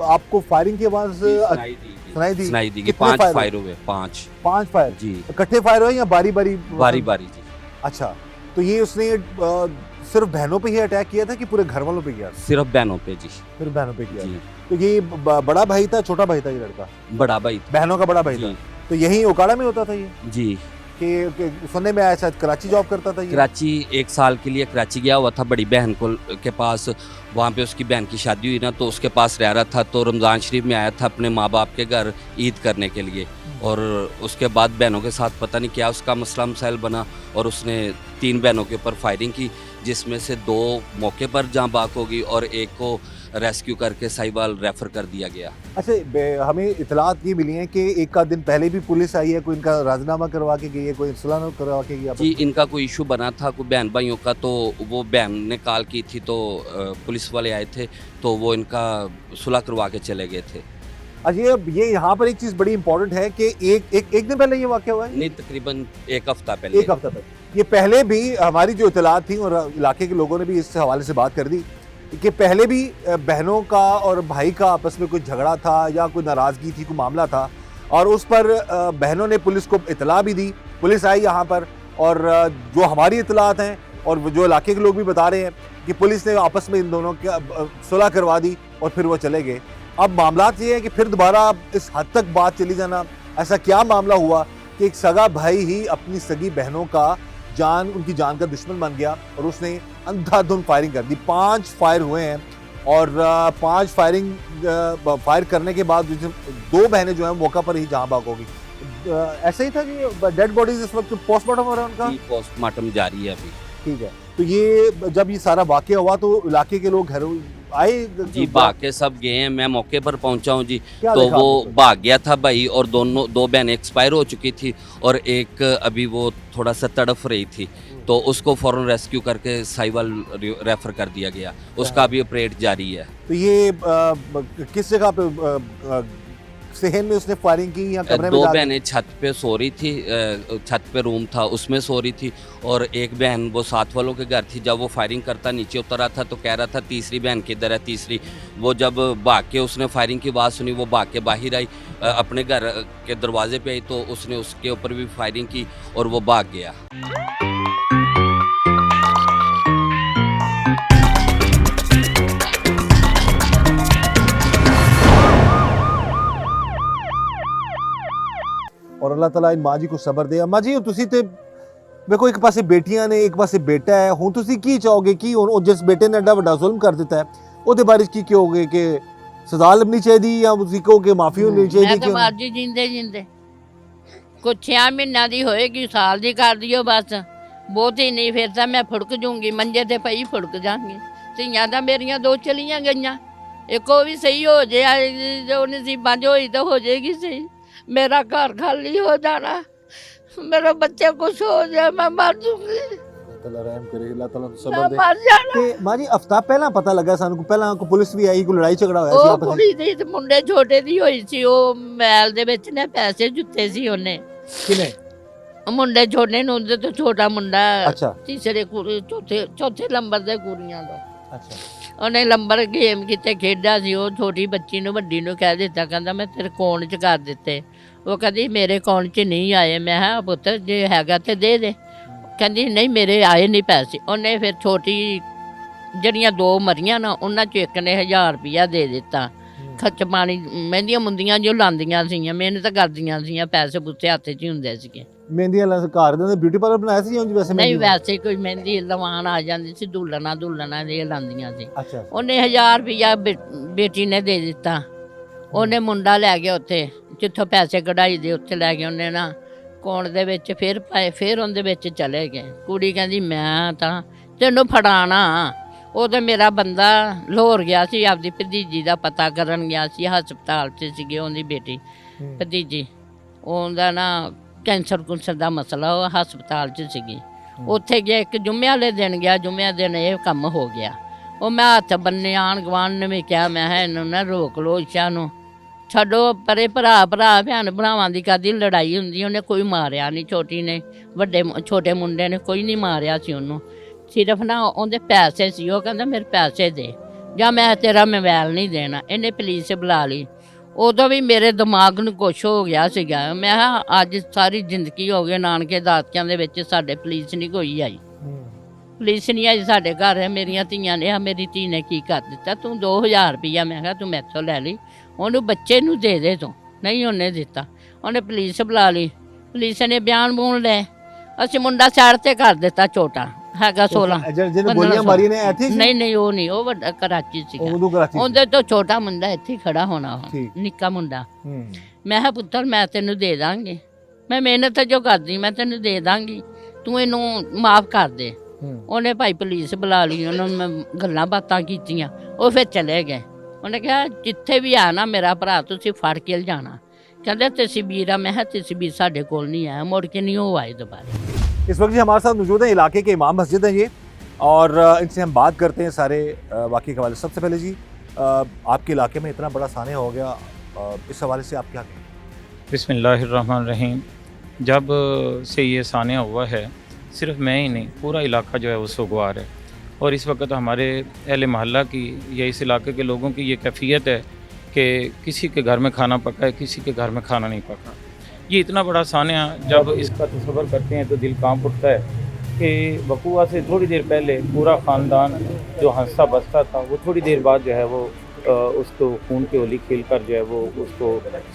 आपको फायरिंग की आवाज़ सुनाई दी कि 5 फायर हुए? 5 फायर जी। इकट्ठे फायर हुए या बारी बारी? बारी जी। अच्छा, तो ये उसने सिर्फ बहनों पे ही अटैक किया था कि पूरे घर वालों पे किया? सिर्फ बहनों पे जी। सिर्फ बहनों पे किया जी। तो ये बड़ा भाई था, छोटा भाई था ये लड़का? बड़ा भाई था। बहनों का बड़ा भाई था। तो यही ओकाड़ा में होता था ये? जी। कि सुनने में आया शायद कराची जॉब करता था ये? कराची 1 साल के लिए कराची गया हुआ था बड़ी बहन के पास। वहाँ पे उसकी बहन की शादी हुई ना, तो उसके पास रह रहा था। तो रमज़ान शरीफ में आया था अपने माँ बाप के घर ईद करने के लिए, और उसके बाद बहनों के साथ पता नहीं क्या उसका मसला मसाइल बना, और उसने 3 बहनों के ऊपर फायरिंग की, जिसमें से 2 मौके पर जाँ बाक हो गई, और एक को रेस्क्यू करके साहिवाल रेफर कर दिया गया। अच्छा, हमें इतलात ये मिली है कि 1 दिन पहले भी पुलिस आई है, कोई इनका राजीनामा करवा के गई है, कोई सुलह करवा के गई? जी इनका कोई इशू बना था कोई बहन भाइयों का, तो वो बहन ने कॉल की थी, तो पुलिस वाले आए थे, तो वो इनका सुलह करवा के चले गए थे। अच्छा, ये यहाँ पर एक चीज़ बड़ी इंपॉर्टेंट है कि एक दिन पहले ये वाक़या हुआ है? नहीं, तकरीबन 1 हफ्ता पहले। 1 हफ्ता पहले। ये पहले भी हमारी जो इतलात थी, और इलाके के लोगों ने भी इस हवाले से बात कर दी कि पहले भी बहनों का और भाई का आपस में कोई झगड़ा था या कोई नाराज़गी थी, कोई मामला था, और उस पर बहनों ने पुलिस को इतला भी दी। पुलिस आई यहाँ पर, और जो हमारी इतलात हैं और जो इलाके के लोग भी बता रहे हैं कि पुलिस ने आपस में इन दोनों की सुलह करवा दी, और फिर वो चले गए। अब मामला ये है कि फिर दोबारा इस हद तक बात चली जाना, ऐसा क्या मामला हुआ कि एक सगा भाई ही अपनी सगी बहनों का उनकी जान का दुश्मन बन गया और उसने अंधाधुंध फायरिंग कर दी। 5 फायर हुए हैं और 5 फायर करने के बाद 2 बहनें जो हैं मौका पर ही जहां भाग होगी। ऐसा ही था कि डेड बॉडीज इस वक्त पोस्टमार्टम हो रहा है उनका? पोस्टमार्टम जारी है अभी। ठीक है, तो ये जब ये सारा वाकया हुआ तो इलाके के लोग घर आए? जी भाग के सब गए हैं, मैं मौके पर पहुंचा हूं जी। क्या तो देखा वो आपने? भाग गया था भाई और 2 बहनें एक्सपायर हो चुकी थी और एक अभी वो थोड़ा सा तड़फ रही थी, तो उसको फौरन रेस्क्यू करके साहिवाल रेफर कर दिया गया, उसका अभी ऑपरेट जारी है। तो ये किस जगह पे सहन में उसने फायरिंग की या कमरे में 2 जाके? बहनें छत पे सो रही थी, छत पे रूम था उसमें सो रही थी और एक बहन वो साथ वालों के घर थी। जब वो फायरिंग करता नीचे उतरा था तो कह रहा था तीसरी बहन किधर है तीसरी। वो जब भाग के उसने फायरिंग की आवाज़ सुनी, वो भाग के बाहर आई, अपने घर के दरवाजे पे आई तो उसने उसके ऊपर भी फायरिंग की और वो भाग गया। और अल्लाह ताला इन माँ जी को सबर दे। अम्मा जी ਤੁਸੀਂ ਤੇ ਵੇਖੋ ਇੱਕ ਪਾਸੇ ਬੇਟੀਆਂ ਨੇ ਇੱਕ ਪਾਸੇ ਬੇਟਾ ਹੈ, ਹੁਣ ਤੁਸੀਂ ਕੀ ਚਾਹੋਗੇ ਕਿ ਉਹ ਜਿਸ ਬੇਟੇ ਨੇ ਐਡਾ ਵੱਡਾ ਜ਼ੁਲਮ ਕਰ ਦਿੱਤਾ ਹੈ ਉਹਦੇ ਬਾਰੇ ਕੀ ਕਹੋਗੇ ਕਿ ਸਜ਼ਾ ਲੱਭਣੀ ਚਾਹੀਦੀ ਜਾਂ ਤੁਸੀਂ ਕਹੋਗੇ ਮਾਫੀ ਹੋਣੀ ਮੈਂ ਚਾਹੀਦੀ? ਤਾਂ ਮਰਜੀ ਜਿੰਦੇ ਜਿੰਦੇ ਕੁਛ 6 ਮਹੀਨਿਆਂ ਦੀ ਹੋਏਗੀ, ਸਾਲ ਦੀ ਕਰ ਦਿਓ ਬਸ, ਬਹੁਤੀ ਨਹੀਂ, ਫਿਰ ਤਾਂ ਮੈਂ ਫੁੜਕ ਜੂੰਗੀ, ਮੰਜੇ ਤੇ ਪਈ ਫੁੜਕ ਜਾਵਾਂਗੀ। ਧੀਆਂ ਤਾਂ ਮੇਰੀਆਂ 2 ਚਲੀਆਂ ਗਈਆਂ, ਇੱਕ ਉਹ ਵੀ ਸਹੀ ਹੋ ਜੇ, ਜੋ ਨਸੀਬਾਂ 'ਚ ਹੋਈ ਤਾਂ ਹੋ ਜਾਏਗੀ ਸਹੀ। मेरा घर खाली हो जाना, मेरे बच्चे कुछ हो जाए, मैं मर जूंगी, ਅੱਲਾਹ ਤਾਲਾ ਰਹਿਮ ਕਰੇ, ਅੱਲਾਹ ਤਾਲਾ ਨੂੰ मैं ਸਬਰ ਦੇ। मर जाना। ਤੇ ਮਾਂ ਜੀ ਹਫਤਾ ਪਹਿਲਾਂ ਪਤਾ ਲੱਗਾ ਸਾਨੂੰ, ਪਹਿਲਾਂ ਕੋਈ ਪੁਲਿਸ ਵੀ ਆਈ, ਕੋਈ ਲੜਾਈ ਝਗੜਾ ਹੋਇਆ ਸੀ ਉਹ ਆਪਸ ਵਿੱਚ? ਕੁੜੀ ਦੀ ਤੇ ਮੁੰਡੇ ਛੋਟੇ ਦੀ ਹੋਈ ਸੀ, ਉਹ ਮੈਲ ਦੇ ਵਿੱਚ ਨੇ ਪੈਸੇ ਜੁੱਤੇ ਸੀ ਉਹਨੇ, ਕਿਨੇ? ਉਹ ਮੁੰਡੇ ਛੋਟੇ ਨੂੰ, ਉਹਦੇ ਤੋਂ ਛੋਟਾ ਮੁੰਡਾ ਅੱਛਾ ਤੀਸਰੇ ਚੌਥੇ ਨੰਬਰ ਦੇ ਕੁੜੀਆਂ ਦਾ, ਅੱਛਾ ਉਹਨੇ ਨੰਬਰ ਗੇਮ ਕਿਤੇ ਖੇਡਿਆ ਸੀ। ਉਹ ਛੋਟੀ ਬੱਚੀ ਨੂੰ ਵੱਡੀ ਨੂੰ ਕਹਿ ਦਿੱਤਾ, ਕਹਿੰਦਾ ਮੈਂ ਤੇਰੇ ਅਕਾਊਂਟ 'ਚ ਕਰ ਦਿੱਤੇ। ਉਹ ਕਹਿੰਦੀ ਮੇਰੇ ਅਕਾਊਂਟ 'ਚ ਨਹੀਂ ਆਏ। ਮੈਂ ਕਿਹਾ ਪੁੱਤ ਜੇ ਹੈਗਾ ਤੇ ਦੇ ਦੇ। ਕਹਿੰਦੀ ਨਹੀਂ ਮੇਰੇ ਆਏ ਨਹੀਂ ਪੈਸੇ। ਉਹਨੇ ਫਿਰ ਛੋਟੀ ਜਿਹੜੀਆਂ 2 ਮਰੀਆਂ ਨਾ ਉਹਨਾਂ 'ਚੋਂ ਇੱਕ ਨੇ 1000 ਰੁਪਈਆ ਦੇ ਦਿੱਤਾ। ਖਰਚ ਪਾਣੀ ਮਹਿੰਦੀਆਂ ਮੁੰਦੀਆਂ ਜੋ ਲਾਉਂਦੀਆਂ ਸੀਗੀਆਂ, ਮਿਹਨਤ ਕਰਦੀਆਂ ਸੀਗੀਆਂ, ਪੈਸੇ ਪੁੱਤੇ ਹੱਥ 'ਚ ਹੀ ਹੁੰਦੇ ਸੀਗੇ। ਮਹਿੰਦੀ ਵਾਲਾ ਘਰ ਦੇ ਬਿਊਟੀ ਪਾਰਲਰ ਬਣਾਇਆ ਸੀ ਜਾਂ ਵੈਸੇ ਨਹੀਂ ਮਹਿੰਦੀ? ਵੈਸੇ ਕੋਈ ਮਹਿੰਦੀ ਲਵਾਉਣ ਆ ਜਾਂਦੀ ਸੀ, ਦੁਲਣਾ ਇਹ ਲਾਉਂਦੀਆਂ ਸੀ। ਅੱਛਾ ਉਹਨੇ 1000 ਰੁਪਈਆ ਬੇਟੀ ਨੇ ਦੇ ਦਿੱਤਾ। ਉਹਨੇ ਮੁੰਡਾ ਲੈ ਗਿਆ ਉੱਥੇ ਜਿੱਥੋਂ ਪੈਸੇ ਕਢਾਈ ਦੇ, ਉੱਥੇ ਲੈ ਗਿਆ ਉਹਨੇ ਨਾ ਅਕਾਊਂਟ ਦੇ ਵਿੱਚ, ਫਿਰ ਪਾਏ, ਫਿਰ ਉਹਦੇ ਵਿੱਚ ਚਲੇ ਗਏ। ਕੁੜੀ ਕਹਿੰਦੀ ਮੈਂ ਤਾਂ ਤੈਨੂੰ ਫੜਾਣਾ। ਉਹ ਤਾਂ ਮੇਰਾ ਬੰਦਾ ਲਾਹੌਰ ਗਿਆ ਸੀ, ਆਪਦੀ ਭਤੀਜੀ ਦਾ ਪਤਾ ਕਰਨ ਗਿਆ ਸੀ, ਹਸਪਤਾਲ 'ਚ ਸੀਗੀ ਉਹਦੀ ਬੇਟੀ ਭਤੀਜੀ, ਉਹਦਾ ਨਾ ਕੈਂਸਰ ਦਾ ਮਸਲਾ, ਉਹ ਹਸਪਤਾਲ 'ਚ ਸੀਗੀ। ਉੱਥੇ ਗਿਆ, ਇੱਕ ਜੁਮੇ ਵਾਲੇ ਦਿਨ ਗਿਆ, ਜੁਮੇ ਦਿਨ ਇਹ ਕੰਮ ਹੋ ਗਿਆ। ਉਹ ਮੈਂ ਹੱਥ ਬੰਨੇ, ਆਣ ਗਵਾਂਢ ਨੇ ਵੀ ਕਿਹਾ, ਮੈਂ ਕਿਹਾ ਇਹਨੂੰ ਨਾ ਰੋਕ ਲਓ, ਇੱਛਾ ਨੂੰ ਛੱਡੋ ਪਰੇ, ਭਰਾ ਭੈਣ ਭਰਾਵਾਂ ਦੀ ਕਾਹਦੀ ਲੜਾਈ ਹੁੰਦੀ, ਉਹਨੇ ਕੋਈ ਮਾਰਿਆ ਨਹੀਂ, ਛੋਟੀ ਨੇ ਛੋਟੇ ਮੁੰਡੇ ਨੇ ਕੋਈ ਨਹੀਂ ਮਾਰਿਆ ਸੀ ਉਹਨੂੰ, ਸਿਰਫ ਨਾ ਉਹਦੇ ਪੈਸੇ ਸੀ। ਉਹ ਕਹਿੰਦਾ ਮੇਰੇ ਪੈਸੇ ਦੇ ਜਾਂ ਮੈਂ ਤੇਰਾ ਮੋਬਾਈਲ ਨਹੀਂ ਦੇਣਾ। ਇਹਨੇ ਪੁਲਿਸ ਬੁਲਾ ਲਈ। ਉਦੋਂ ਵੀ ਮੇਰੇ ਦਿਮਾਗ ਨੂੰ ਕੁਛ ਹੋ ਗਿਆ ਸੀਗਾ। ਮੈਂ ਕਿਹਾ ਅੱਜ ਸਾਰੀ ਜ਼ਿੰਦਗੀ ਹੋ ਗਈ ਨਾਨਕੇ ਦਾਦਕਿਆਂ ਦੇ ਵਿੱਚ ਸਾਡੇ ਪੁਲਿਸ ਨਹੀਂ ਕੋਈ ਆਈ, ਪੁਲਿਸ ਨਹੀਂ ਆਈ ਸਾਡੇ ਘਰ। ਹੈ ਮੇਰੀਆਂ ਧੀਆਂ ਨੇ, ਮੇਰੀ ਧੀ ਨੇ ਕੀ ਕਰ ਦਿੱਤਾ, ਤੂੰ 2000 ਰੁਪਈਆ ਮੈਂ ਕਿਹਾ ਤੂੰ ਮੈਥੋਂ ਲੈ ਲਈ, ਉਹਨੂੰ ਬੱਚੇ ਨੂੰ ਦੇ ਦੇ ਤੂੰ। ਨਹੀਂ ਉਹਨੇ ਦਿੱਤਾ। ਉਹਨੇ ਪੁਲਿਸ ਬੁਲਾ ਲਈ, ਪੁਲਿਸ ਨੇ ਬਿਆਨ ਬੂਨ ਲਏ। ਅਸੀਂ ਮੁੰਡਾ ਸਾਈਡ ਤੇ ਕਰ ਦਿੱਤਾ, ਛੋਟਾ ਹੈਗਾ 16 ਜਿਹਨੇ ਗੋਲੀਆਂ ਮਾਰੀਆਂ ਨੇ ਇੱਥੇ ਸੀ? ਨਹੀਂ ਉਹ ਨਹੀਂ, ਉਹ ਵੱਡਾ ਕਰਾਚੀ ਸੀਗਾ। ਉਦੋਂ ਕਰਾਚੀ ਉਹਦੇ ਤੋਂ ਛੋਟਾ ਮੁੰਡਾ ਇੱਥੇ ਹੀ ਖੜਾ ਹੋਣਾ, ਠੀਕ। ਨਿੱਕਾ ਮੁੰਡਾ। ਮੈਂ ਕਿਹਾ ਪੁੱਤਰ ਮੈਂ ਤੈਨੂੰ ਦੇ ਦਾਂਗੀ, ਮੈਂ ਮਿਹਨਤ ਜੋ ਕਰਦੀ ਮੈਂ ਤੈਨੂੰ ਦੇ ਦਾਂਗੀ, ਤੂੰ ਇਹਨੂੰ ਮਾਫ ਕਰ ਦੇ। ਉਹਨੇ ਭਾਈ ਪੁਲਿਸ ਬੁਲਾ ਲਈ, ਉਹਨਾਂ ਨੂੰ ਮੈਂ ਗੱਲਾਂ ਬਾਤਾਂ ਕੀਤੀਆਂ, ਉਹ ਫਿਰ ਚਲੇ ਗਏ। ਉਹਨੇ ਕਿਹਾ ਜਿੱਥੇ ਵੀ ਆ ਨਾ ਮੇਰਾ ਭਰਾ ਤੁਸੀਂ ਫੜ ਕੇ ਲਿਜਾਣਾ। ਕਹਿੰਦੇ तस्वीर मैं है तस्वीर साढ़े कोल नहीं आया, मुड़ के नहीं हो आए दोबारा। इस वक्त जी हमारे साथ मौजूद है इलाके के इमाम मस्जिद हैं ये, और इनसे हम बात करते हैं सारे वाक़े के हवाले। सबसे पहले जी आपके इलाके में इतना बड़ा सानिया हो गया, इस हवाले से आप क्या कहें? बिस्मिल्लाहिर्रहमानिर्रहीम। जब से ये सानिया हुआ है, सिर्फ मैं ही नहीं पूरा इलाका जो है वो सुगवार है, और इस वक्त हमारे अहले महल्ला की या इस इलाके के लोगों की ये कैफियत है कि किसी के घर में खाना पका है, किसी के घर में खाना नहीं पका। ये इतना बड़ा सानिया जब इसका तसव्वुर करते हैं तो दिल कांप उठता है कि वक़ुआ से थोड़ी देर पहले पूरा ख़ानदान जो हंसता बसता था वो थोड़ी देर बाद जो है वो उसको खून की होली खेल कर जो है वो उसको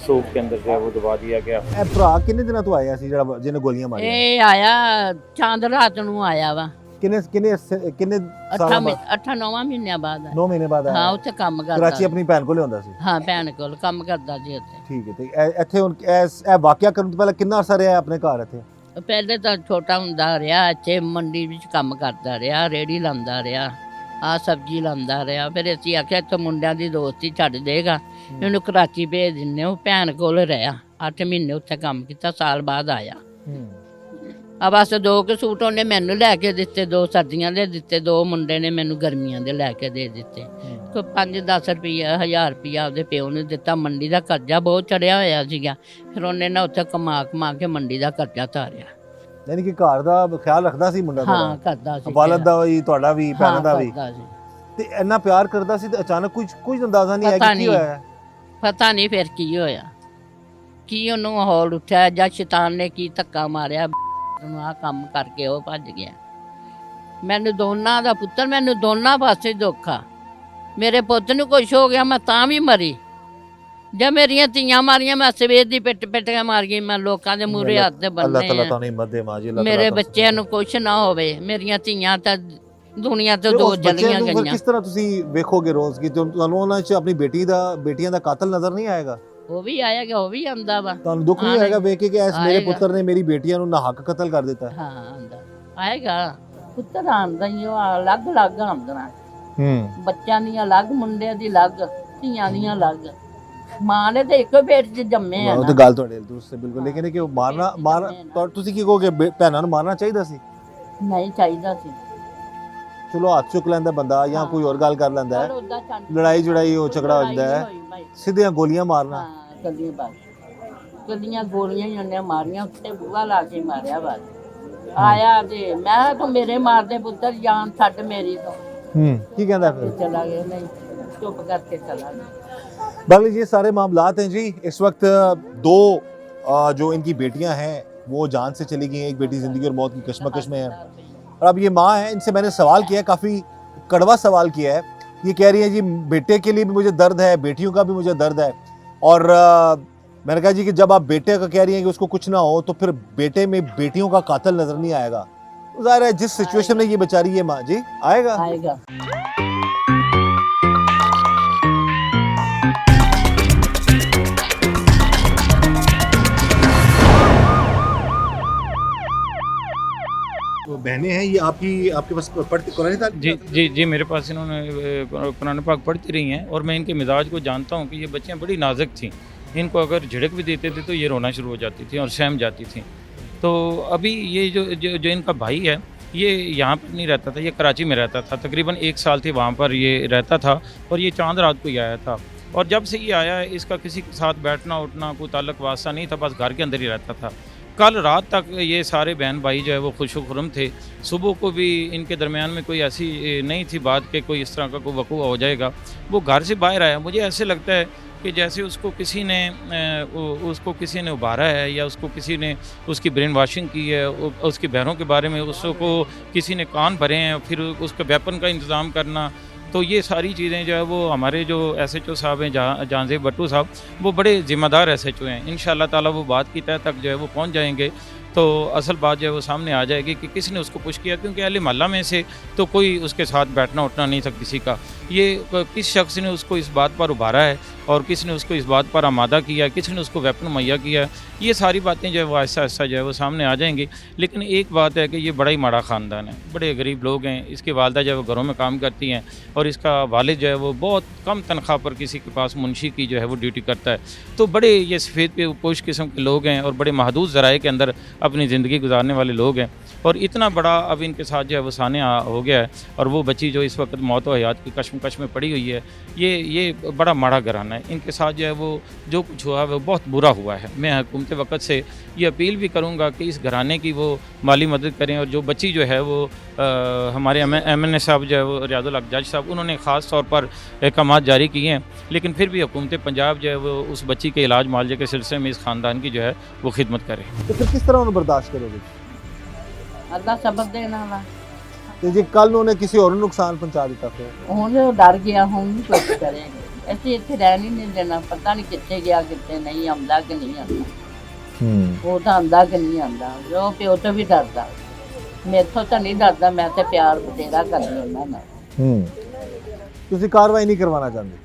सूप के अंदर जो है वो दबा दिया गया। ਇਹ ਭਰਾ ਕਿੰਨੇ ਦਿਨਾਂ ਤੋਂ ਆਇਆ ਸੀ ਜਿਹੜਾ ਜਿਹਨੇ ਗੋਲੀਆਂ ਮਾਰੀਆਂ ਇਹ ਆਇਆ ਚਾਂਦ ਰਾਤ ਨੂੰ ਆਇਆ ਵਾ ਕਿੰਨੇ ਕਿੰਨੇ ਕਿੰਨੇ 8-9 ਮਹੀਨਿਆਂ ਬਾਅਦ 9 ਮਹੀਨੇ ਬਾਅਦ ਹਾਂ ਆਇਆ ਉੱਥੇ ਕੰਮ ਕਰਦਾ ਕਰਾਚੀ ਆਪਣੀ ਭੈਣ ਕੋਲ ਹੁੰਦਾ ਸੀ ਹਾਂ ਭੈਣ ਕੋਲ ਕੰਮ ਕਰਦਾ ਜੀ ਉੱਥੇ ਠੀਕ ਹੈ ਤੇ ਇੱਥੇ ਹੁਣ ਇਹ ਵਾਕਿਆ ਕਰਨ ਤੋਂ ਪਹਿਲਾਂ ਕਿੰਨਾ ਅਰਸਾ ਰਿਹਾ ਆਪਣੇ ਘਰ ਇੱਥੇ ਪਹਿਲੇ ਤਾਂ ਛੋਟਾ ਹੁੰਦਾ ਰਿਹਾ ਇੱਥੇ ਮੰਡੀ ਵਿੱਚ ਕੰਮ ਕਰਦਾ ਰਿਹਾ ਰੇੜੀ ਲਾਉਂਦਾ ਰਿਹਾ ਆ ਸਬਜ਼ੀ ਲਾਉਂਦਾ ਰਿਹਾ ਫਿਰ ਅਸੀਂ ਆਖਿਆ ਇੱਥੇ ਮੁੰਡਿਆਂ ਦੀ ਦੋਸਤੀ ਛੱਡ ਦੇਗਾ ਇਹਨੂੰ ਕਰਾਚੀ ਭੇਜ ਦਿੰਨੇ ਉਹ ਭੈਣ ਕੋਲ ਰਿਹਾ 8 ਮਹੀਨੇ ਉੱਥੇ ਕੰਮ ਕੀਤਾ ਸਾਲ ਬਾਅਦ ਆਇਆ ਆ ਬਸ 2 ਕੁ ਸੂਟ ਉਹਨੇ ਮੈਨੂੰ ਲੈ ਕੇ ਦਿੱਤੇ 2 ਸਰਦੀਆਂ ਦੇ ਦਿੱਤੇ 2 ਮੁੰਡੇ ਨੇ ਮੈਨੂੰ ਗਰਮੀਆਂ ਦੇ ਲੈ ਕੇ ਦੇ ਦਿੱਤੇ ਕੋਈ 5-10 ਰੁਪਈਆ 1000 ਰੁਪਈਆ ਉਹਦੇ ਪਿਓ ਨੇ ਦਿੱਤਾ ਮੰਡੀ ਦਾ ਕਰਜ਼ਾ ਬਹੁਤ ਚੜਿਆ ਹੋਇਆ ਸੀਗਾ ਫਿਰ ਉਹਨੇ ਨਾ ਉੱਥੇ ਕਮਾ ਕੇ ਮੰਡੀ ਦਾ ਕਰਜ਼ਾ ਤਾਰਿਆ ਯਾਨੀ ਕਿ ਘਰ ਦਾ ਖਿਆਲ ਰੱਖਦਾ ਸੀ ਮੁੰਡਾ ਹਾਂ ਕਰਦਾ ਸੀ ਵਾਲਦ ਦਾ ਵੀ ਤੁਹਾਡਾ ਵੀ ਭੈਣ ਦਾ ਵੀ ਕਰਦਾ ਸੀ। ਤੇ ਇੰਨਾ ਪਿਆਰ ਕਰਦਾ ਸੀ ਤੇ ਅਚਾਨਕ ਕੁਝ ਅੰਦਾਜ਼ਾ ਨਹੀਂ ਆਇਆ ਪਤਾ ਕਿ ਕੀ ਨਹੀਂ। ਹੋਇਆ ਪਤਾ ਨਹੀਂ ਫਿਰ ਕੀ ਹੋਇਆ ਕੀ ਉਹਨੂੰ ਹੌਲ ਉੱਠਿਆ ਜਾਂ ਸ਼ੈਤਾਨ ਨੇ ਕੀ ਧੱਕਾ ਮਾਰਿਆ ਉਹਨੂੰ ਆਹ ਕੰਮ ਕਰਕੇ ਉਹ ਭੱਜ ਗਿਆ ਮੈਨੂੰ ਦੋਨਾਂ ਦਾ ਪੁੱਤਰ ਮੈਨੂੰ ਦੋਨਾਂ ਪਾਸੇ ਦੁੱਖ ਆ ਮੇਰੇ ਪੁੱਤ ਨੂੰ ਕੁਛ ਹੋ ਗਿਆ ਮੈਂ ਤਾਂ ਵੀ ਮਰੀ ਜੇ ਮੇਰੀਆਂ ਧੀਆਂ ਮਾਰੀਆਂ ਮੈਂ ਸਵੇਰ ਦੀ ਪਿੱਟ ਕੇ ਮਾਰ ਗਈ ਮੈਂ ਲੋਕਾਂ ਦੇ ਮੂਹਰੇ ਹੱਥ ਤੇ ਅੱਲਾਹ ਤਾਲਾ ਬੰਨੇ ਤੁਹਾਨੂੰ ਹਿੰਮਤ ਦੇ ਮਾਜੀ ਅੱਲਾਹ ਮੇਰੇ ਬੱਚਿਆਂ ਨੂੰ ਕੁਛ ਨਾ ਹੋਵੇ ਮੇਰੀਆਂ ਧੀਆਂ ਤਾਂ ਦੁਨੀਆ ਤੋਂ ਦੋ ਜਲੀਆਂ ਗਈਆਂ ਕਿਸ ਤਰ੍ਹਾਂ ਤੁਸੀਂ ਵੇਖੋਗੇ ਰੋਜ਼ ਕਿ ਤੁਹਾਨੂੰ ਉਹਨਾਂ 'ਚ ਆਪਣੀ ਬੇਟੀਆਂ ਦਾ ਕਾਤਲ ਨਜ਼ਰ ਨਹੀਂ ਆਏਗਾ ਉਹ ਵੀ ਆਏਗਾ ਉਹ ਵੀ ਆਂਦਾ ਵਾ ਤੁਹਾਨੂੰ ਦੁੱਖ ਨਹੀਂ ਹੋਏਗਾ ਵੇਖ ਕੇ ਕਿ ਇਸ ਮੇਰੇ ਪੁੱਤਰ ਨੇ ਮੇਰੀ ਬੇਟੀਆਂ ਨੂੰ ਨਾਹਕ ਕਤਲ ਕਰ ਦਿੱਤਾ ਹਾਂ ਆਂਦਾ ਆਏਗਾ ਪੁੱਤਰ ਆਂਦਾ ਹੀ ਉਹ ਅਲੱਗ ਆਂਦਾ ਬੱਚਿਆਂ ਦੀਆਂ ਅਲੱਗ ਮੁੰਡਿਆਂ ਦੀ ਅਲੱਗ ਧੀਆਂ ਦੀਆਂ ਅਲੱਗ ਮਾਂ ਨੇ ਤਾਂ ਇੱਕੋ ਪੇਟ 'ਚ ਜੰਮੇ ਆ ਉਹ ਤਾਂ ਗੱਲ ਤੁਹਾਡੇ ਦੂਸਰੇ ਬਿਲਕੁਲ ਲੇਕਿਨ ਕਿ ਉਹ ਮਾਰਨਾ ਤੁਸੀਂ ਕੀ ਕਹੋਗੇ ਭੈਣਾਂ ਨੂੰ ਮਾਰਨਾ ਚਾਹੀਦਾ ਸੀ ਨਹੀਂ ਚਾਹੀਦਾ ਸੀ ਚਲੋ ਹੱਥ ਚੁੱਕ ਲੈਂਦਾ ਬੰਦਾ ਜਾਂ ਕੋਈ ਹੋਰ ਗੱਲ ਕਰ ਲੈਂਦਾ ਹੈ ਲੜਾਈ ਜੜਾਈ ਉਹ ਝਗੜਾ ਹੋ ਜਾਂਦਾ ਹੈ ਸਿੱਧੀਆਂ ਗੋਲੀਆਂ ਮਾਰਨਾ ਹਾਂ ਕੱਲੀਆਂ ਗੋਲੀਆਂ ਹੀ ਉਹਨੇ ਮਾਰੀਆਂ ਉੱਤੇ ਬੂਹਾ ਲਾ ਕੇ ਮਾਰਿਆ ਬਸ ਆਇਆ ਤੇ ਮੈਂ ਤੂੰ ਮੇਰੇ ਮਾਰਦੇ ਪੁੱਤਰ ਜਾਨ ਛੱਡ ਮੇਰੀ ਤੋਂ ਕੀ ਕਹਿੰਦਾ ਫਿਰ ਚਲਾ ਗਿਆ ਨਹੀਂ ਚੁੱਪ ਕਰਕੇ ਚਲਾ ਗਿਆ बाली ये सारे मामलात हैं जी इस वक्त 2 जो इनकी बेटियां हैं वो जान से चली गई हैं एक बेटी ज़िंदगी और मौत की कश्मकश में है और अब ये माँ है इनसे मैंने सवाल किया है काफ़ी कड़वा सवाल किया है ये कह रही है जी बेटे के लिए भी मुझे दर्द है बेटियों का भी मुझे दर्द है और मैंने कहा जी कि जब आप बेटे का कह रही हैं कि उसको कुछ ना हो तो फिर बेटे में बेटियों का कातिल नज़र नहीं आएगा ज़ाहिर है जिस सिचुएशन में ये बेचारी है माँ जी आएगा बहनें हैं ये आपके पास पढ़ती कुरान तालीम जी मेरे पास इन्होंने कुरान पाक पढ़ती रही हैं और मैं इनके मिजाज को जानता हूँ कि ये बच्चियाँ बड़ी नाजुक थीं इनको अगर झिड़क भी देते थे तो ये रोना शुरू हो जाती थी और सहम जाती थी तो अभी ये जो इनका भाई है ये यहाँ पर नहीं रहता था ये कराची में रहता था तकरीबन 1 साल थे वहाँ पर ये रहता था और ये चांद रात को ही आया था और जब से ये आया है इसका किसी के साथ बैठना उठना कोई ताल्लुक वास्ता नहीं था बस घर के अंदर ही रहता था कल रात तक ये सारे बहन भाई जो है वो खुशुखुरम थे सुबह को भी इनके दरमियान में कोई ऐसी नहीं थी बात कि कोई इस तरह का कोई वक़ूआ हो जाएगा वो घर से बाहर आया मुझे ऐसे लगता है कि जैसे उसको किसी ने उभारा है या उसको किसी ने उसकी ब्रेन वॉशिंग की है उसकी बहनों के बारे में उसको किसी ने कान भरे हैं फिर उसके वेपन का इंतज़ाम करना तो ये सारी चीज़ें जो है वो हमारे जो SHO साहब हैं जहांजेब भट्टू साहब वो बड़े ज़िम्मेदार SHO हैं इंशाअल्लाह ताला वो बात की तह तक जो है वो पहुंच जाएंगे तो असल बात जो है वो सामने आ जाएगी कि किसी ने उसको पुश किया क्योंकि अहले मोहल्ला में से तो कोई उसके साथ बैठना उठना नहीं था किसी का ये किस शख्स ने उसको इस बात पर उभारा है और किसी ने उसको इस बात पर आमादा किया किसी ने उसको वेपन मुहैया किया ये सारी बातें जो है वो आहिस्ता आहिस्ता जो है वो सामने आ जाएंगी लेकिन एक बात है कि ये बड़ा ही माड़ा ख़ानदान है बड़े गरीब लोग हैं इसकी वालदा जो है वो घरों में काम करती हैं और इसका वालिद जो है वो बहुत कम तनख्वाह पर किसी के पास मुंशी की जो है वो ड्यूटी करता है तो बड़े ये सफ़ेद पे पोश किस्म के लोग हैं और बड़े महदूद ज़राए के अंदर अपनी ज़िंदगी गुजारने वाले लोग हैं और इतना बड़ा अब इनके साथ जो है वो सानिया हो गया है और वो बच्ची जो इस वक्त मौत व हयात की कश्मकश में पड़ी हुई है ये बड़ा माड़ा घराना है इनके साथ जो है वो जो कुछ हुआ है वो बहुत बुरा हुआ है मैं हुकूमत वक्त से ये अपील भी करूँगा कि इस घराने की वो माली मदद करें और जो बच्ची जो है वो हमारे MNA साहब जो है वो रियाजुल हक जज साहब उन्होंने ख़ास तौर पर अहकाम जारी किए हैं लेकिन फिर भी हुकूमत पंजाब जो है वो उस बच्ची के इलाज मुआवजे के सिलसिले में इस ख़ानदान की जो है वो खिदमत करे तो फिर किस तरह उन्हें बर्दाश्त करोगे ਅੱਲਾ ਸਬਰ ਦੇਣਾ ਵਾ ਤੇ ਜੇ ਕੱਲ ਉਹਨੇ ਕਿਸੇ ਹੋਰ ਨੂੰ ਨੁਕਸਾਨ ਪਹੁੰਚਾ ਦਿੱਤਾ ਫਿਰ ਹੁਣ ਉਹ ਡਰ ਗਿਆ ਹੁਣ ਨਹੀਂ ਕੁਝ ਕਰੇਗਾ ਅਸੀਂ ਇੱਥੇ ਰਹਿਣ ਹੀ ਨਹੀਂ ਦੇਣਾ ਪਤਾ ਨਹੀਂ ਕਿੱਥੇ ਗਿਆ ਕਿੱਥੇ ਨਹੀਂ ਆਉਂਦਾ ਕਿ ਨਹੀਂ ਆਉਂਦਾ ਉਹ ਤਾਂ ਆਉਂਦਾ ਕਿ ਨਹੀਂ ਆਉਂਦਾ ਜੋ ਪਿਓ ਤੋਂ ਵੀ ਡਰਦਾ ਮੈਥੋਂ ਤਾਂ ਨਹੀਂ ਡਰਦਾ ਮੈਂ ਤੇ ਪਿਆਰ ਬਥੇਰਾ ਕਰਦੀ ਉਹਨਾਂ ਨਾਲ ਤੁਸੀਂ ਕਾਰਵਾਈ ਨਹੀਂ ਕਰਵਾਉਣਾ ਚਾਹੁੰਦੇ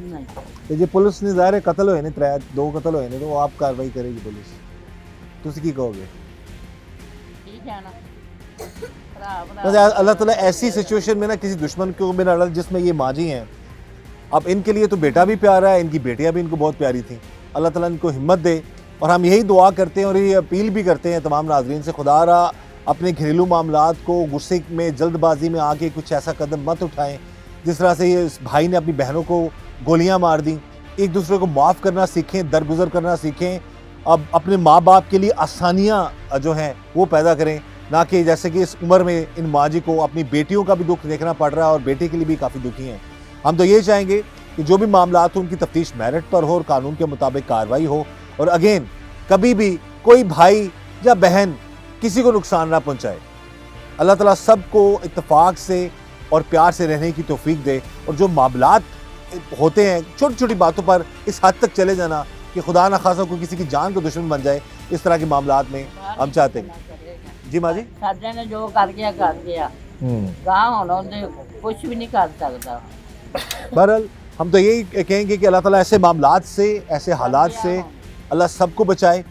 ਨਹੀਂ ਤੇ ਜੇ ਪੁਲਿਸ ਨੇ ਜ਼ਾਹਿਰ ਹੈ ਕਤਲ ਹੋਏ ਨੇ ਦੋ ਕਤਲ ਹੋਏ ਨੇ ਤਾਂ ਉਹ ਆਪ ਕਾਰਵਾਈ ਕਰੇਗੀ ਪੁਲਿਸ ਤੁਸੀਂ ਕੀ ਕਹੋਗੇ ਕੀ ਕਹਿਣਾ ਭਰਾ तो ਭਰਾ अल्लाह ताला ऐसी सिचुएशन में ना किसी दुश्मन को भी ना डाले जिसमें ये माँ जी हैं अब इनके लिए तो बेटा भी प्यारा है इनकी बेटियां भी इनको बहुत प्यारी थी अल्लाह ताला इनको हिम्मत दे और हम यही दुआ करते हैं और ये अपील भी करते हैं तमाम नाजरीन से खुदा रहा अपने घरेलू मामलात को गुस्से में जल्दबाजी में आके कुछ ऐसा कदम मत उठाएं जिस तरह से ये इस भाई ने अपनी बहनों को गोलियां मार दी एक दूसरे को माफ़ करना सीखें दरगुजर करना सीखें अब अपने माँ बाप के लिए आसानियाँ जो हैं वो पैदा करें ना कि जैसे कि इस उम्र में इन माँ जी को अपनी बेटियों का भी दुख देखना पड़ रहा है और बेटे के लिए भी काफ़ी दुखी हैं हम तो ये चाहेंगे कि जो भी मामलात हो उनकी तफ्तीश मेरिट पर हो और कानून के मुताबिक कार्रवाई हो और अगेन कभी भी कोई भाई या बहन किसी को नुकसान ना पहुँचाए अल्लाह ताला सबको इत्तेफाक से और प्यार से रहने की तौफीक दे और जो मामलात होते हैं छोटी छोटी बातों पर इस हद तक चले जाना कि खुदा न खासा कोई किसी की जान को दुश्मन बन जाए इस तरह के मामलात में हम चाहते हैं जी माँ जी ਸਾਡੇ ਨੇ ਜੋ ਕਰ ਗਿਆ ਗਾਂ ਹੁਣ ਉਹਦੇ ਕੁਝ ਵੀ ਨਹੀਂ ਕਰ ਸਕਦਾ बहरहाल हम तो यही कहेंगे कि अल्लाह ताला ऐसे मामलात से ऐसे हालात से अल्लाह सबको बचाए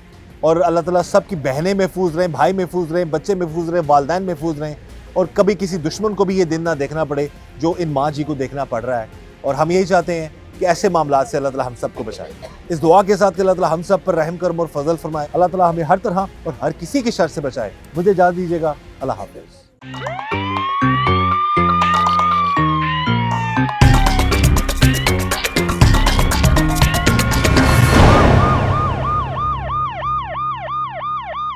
और अल्लाह ताला सबकी बहनें महफूज रहें भाई महफूज रहें बच्चे महफूज रहें वालदैन महफूज रहें और कभी किसी दुश्मन को भी ये दिन ना देखना पड़े जो इन माँ जी को देखना पड़ रहा है और हम यही चाहते हैं कि ऐसे मामलात से अल्लाह ताला हम सबको बचाए इस दुआ के साथ कि अल्लाह ताला हम सब पर रहम करम और फजल फरमाए अल्लाह ताला हमें हर तरह और हर किसी की शर से बचाए मुझे इजाज़त दीजिएगा अल्लाह हाफ़िज़।